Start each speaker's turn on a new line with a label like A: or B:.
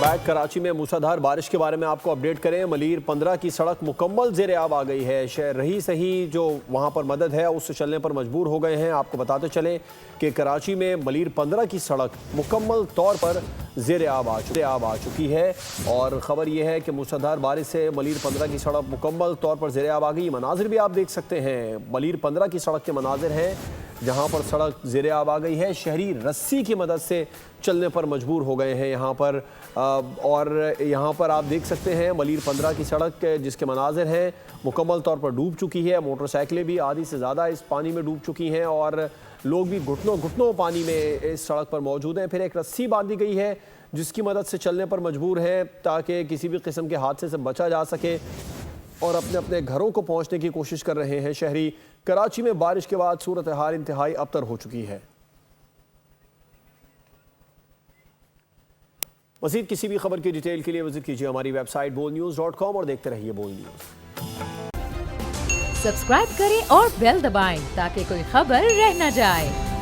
A: Back. Karachi में मूसलाधार बारिश के बारे में आपको अपडेट करें। मलीर 15 की सड़क मुकम्मल ज़ेर आब आ गई है। शहर रही सही जो वहाँ पर मदद है उससे चलने पर मजबूर हो गए हैं। आपको बताते चलें कि कराची में मलीर 15 की सड़क मुकम्मल तौर पर ज़ेर आब आ चुकी है। और ख़बर यह है कि मूसलाधार बारिश से मलीर 15 की सड़क मुकम्मल तौर पर ज़ेर आब आ गई। मनाजिर भी आप देख सकते हैं। मलीर 15 की सड़क के मनाजिर हैं जहाँ पर सड़क ज़ेर आब आ गई है। शहरी रस्सी की मदद से चलने पर मजबूर हो गए हैं यहाँ पर। और यहाँ पर आप देख सकते हैं मलीर 15 की सड़क जिसके मनाजिर हैं मुकम्मल तौर पर डूब चुकी है। मोटरसाइकिलें भी आधी से ज़्यादा इस पानी में डूब चुकी हैं और लोग भी घुटनों पानी में इस सड़क पर मौजूद हैं। फिर एक रस्सी बांधी गई है जिसकी मदद से चलने पर मजबूर हैं ताकि किसी भी किस्म के हादसे से बचा जा सके और अपने अपने घरों को पहुंचने की कोशिश कर रहे हैं शहरी। कराची में बारिश के बाद सूरत हाल इंतहाई अबतर हो चुकी है। मज़ीद किसी भी खबर की डिटेल के लिए विजिट कीजिए हमारी वेबसाइट bolnews.com और देखते रहिए बोल न्यूज़।
B: सब्सक्राइब करें और बेल दबाएं ताकि कोई खबर रह न जाए।